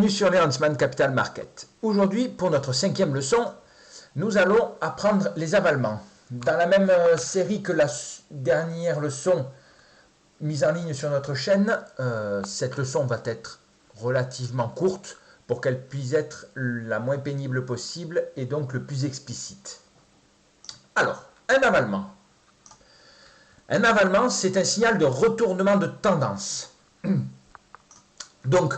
Bienvenue sur les Huntsman Capital Market. Aujourd'hui, pour notre 5e leçon, nous allons apprendre les avalements. Dans la même série que la dernière leçon mise en ligne sur notre chaîne, cette leçon va être relativement courte pour qu'elle puisse être la moins pénible possible et donc le plus explicite. Alors, un avalement. Un avalement, c'est un signal de retournement de tendance. Donc,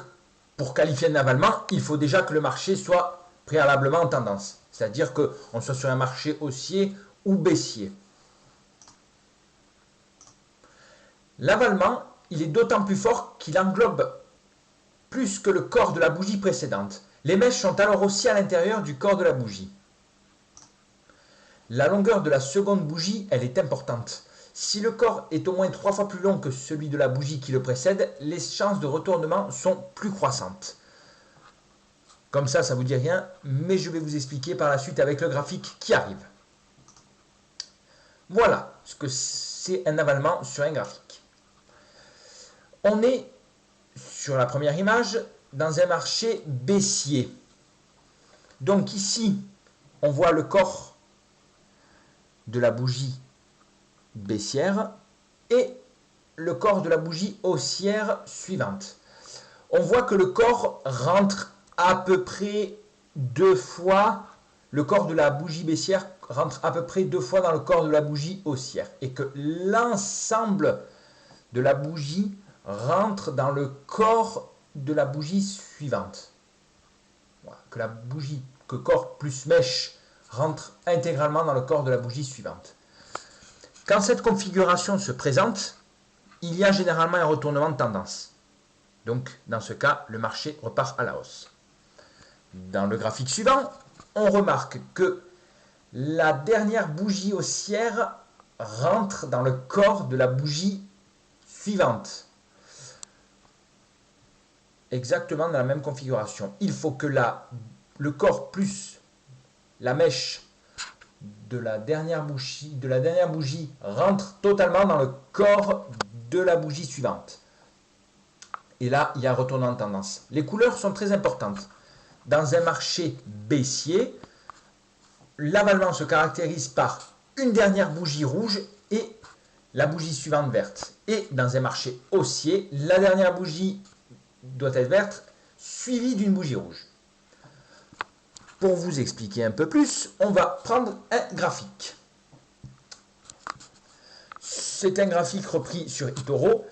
pour qualifier un avalement, il faut déjà que le marché soit préalablement en tendance. C'est-à-dire qu'on soit sur un marché haussier ou baissier. L'avalement, il est d'autant plus fort qu'il englobe plus que le corps de la bougie précédente. Les mèches sont alors aussi à l'intérieur du corps de la bougie. La longueur de la seconde bougie, elle est importante. Si le corps est au moins 3 fois plus long que celui de la bougie qui le précède, les chances de retournement sont plus croissantes. Comme ça vous dit rien, mais je vais vous expliquer par la suite avec le graphique qui arrive. Voilà ce que c'est un avalement sur un graphique. On est, sur la première image, dans un marché baissier. Donc ici, on voit le corps de la bougie baissière et le corps de la bougie haussière suivante. On voit que le corps rentre à peu près 2 fois, le corps de la bougie baissière rentre à peu près 2 fois dans le corps de la bougie haussière et que l'ensemble de la bougie rentre dans le corps de la bougie suivante. Voilà, que corps plus mèche rentre intégralement dans le corps de la bougie suivante. Quand cette configuration se présente, il y a généralement un retournement de tendance. Donc, dans ce cas, le marché repart à la hausse. Dans le graphique suivant, on remarque que la dernière bougie haussière rentre dans le corps de la bougie suivante. Exactement dans la même configuration. Il faut que le corps plus la mèche de la dernière bougie rentre totalement dans le corps de la bougie suivante. Et là, il y a un retournement de tendance. Les couleurs sont très importantes. Dans un marché baissier, l'avalement se caractérise par une dernière bougie rouge et la bougie suivante verte. Et dans un marché haussier, la dernière bougie doit être verte, suivie d'une bougie rouge. Pour vous expliquer un peu plus, on va prendre un graphique. C'est un graphique repris sur eToro.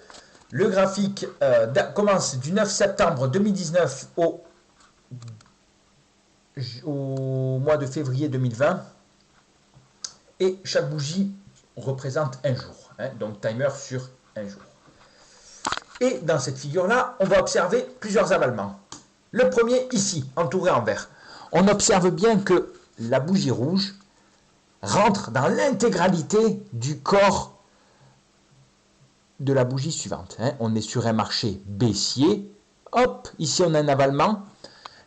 Le graphique commence du 9 septembre 2019 au mois de février 2020. Et chaque bougie représente un jour. Donc timer sur un jour. Et dans cette figure-là, on va observer plusieurs avalements. Le premier ici, entouré en vert. On observe bien que la bougie rouge rentre dans l'intégralité du corps de la bougie suivante. On est sur un marché baissier. Hop, ici on a un avalement.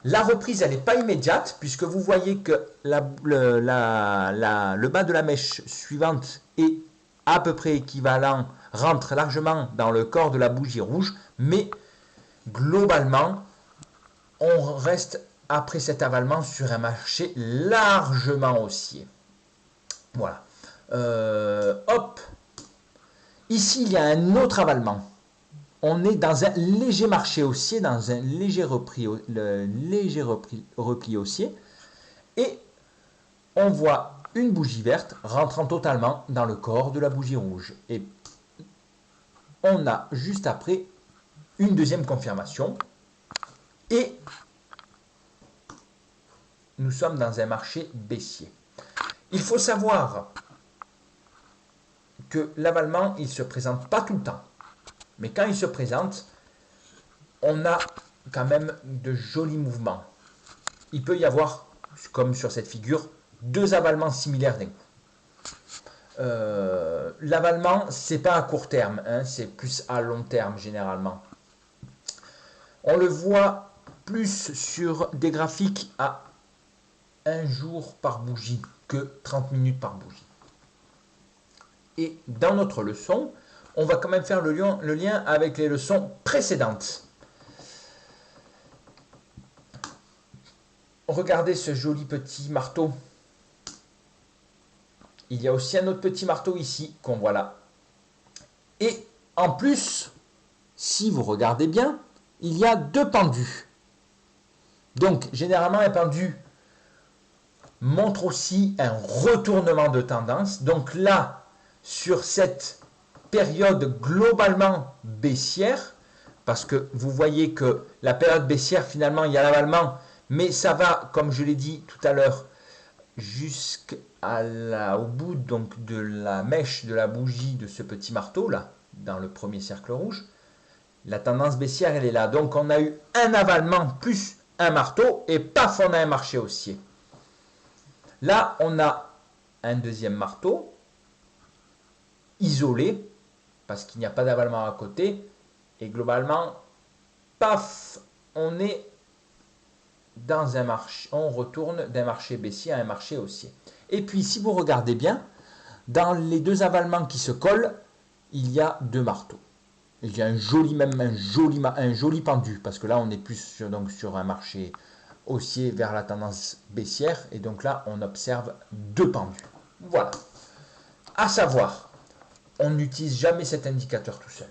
La reprise, elle n'est pas immédiate, puisque vous voyez que le bas de la mèche suivante est à peu près équivalent, rentre largement dans le corps de la bougie rouge, mais globalement, on reste après cet avalement sur un marché largement haussier. Voilà. Hop. Ici, il y a un autre avalement. On est dans un léger marché haussier, dans un léger repli haussier. Et on voit une bougie verte rentrant totalement dans le corps de la bougie rouge. Et on a juste après une deuxième confirmation. Et nous sommes dans un marché baissier. Il faut savoir que l'avalement, il ne se présente pas tout le temps. Mais quand il se présente, on a quand même de jolis mouvements. Il peut y avoir, comme sur cette figure, 2 avalements similaires d'un coup. L'avalement, ce n'est pas à court terme, c'est plus à long terme généralement. On le voit plus sur des graphiques à 1 jour par bougie que 30 minutes par bougie. Et dans notre leçon, on va quand même faire le lien avec les leçons précédentes. regardez ce joli petit marteau. Il y a aussi un autre petit marteau ici qu'on voit là. Et en plus, si vous regardez bien, il y a deux pendus. Donc, généralement, un pendu montre aussi un retournement de tendance. Donc là, sur cette période globalement baissière, parce que vous voyez que la période baissière, finalement, il y a l'avalement, mais ça va, comme je l'ai dit tout à l'heure, jusqu'au bout donc, de la mèche de la bougie de ce petit marteau, là, dans le premier cercle rouge. La tendance baissière, elle est là. Donc, on a eu un avalement plus un marteau, et paf, on a un marché haussier. Là, on a un deuxième marteau, isolé, parce qu'il n'y a pas d'avalement à côté, et globalement, paf, on est dans un marché, on retourne d'un marché baissier à un marché haussier. Et puis, si vous regardez bien, dans les deux avalements qui se collent, il y a deux marteaux. Il y a un joli pendu, parce que là, on est plus sur un marché haussier vers la tendance baissière, et donc là, on observe deux pendus. Voilà. À savoir, on n'utilise jamais cet indicateur tout seul.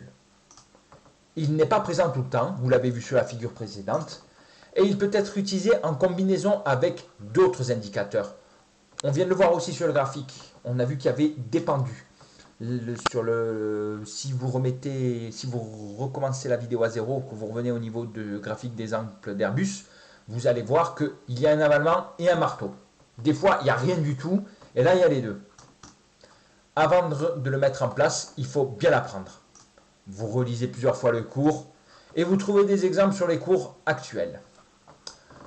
Il n'est pas présent tout le temps, vous l'avez vu sur la figure précédente, et il peut être utilisé en combinaison avec d'autres indicateurs. On vient de le voir aussi sur le graphique, on a vu qu'il y avait des pendus. Si vous recommencez la vidéo à zéro, que vous revenez au niveau de graphique des angles d'Airbus, vous allez voir qu'il y a un avalement et un marteau. Des fois, il n'y a rien du tout, et là, il y a les deux. Avant de le mettre en place, il faut bien l'apprendre. Vous relisez plusieurs fois le cours, et vous trouvez des exemples sur les cours actuels.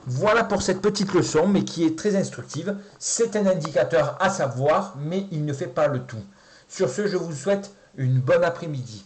Voilà pour cette petite leçon, mais qui est très instructive. C'est un indicateur à savoir, mais il ne fait pas le tout. Sur ce, je vous souhaite une bonne après-midi.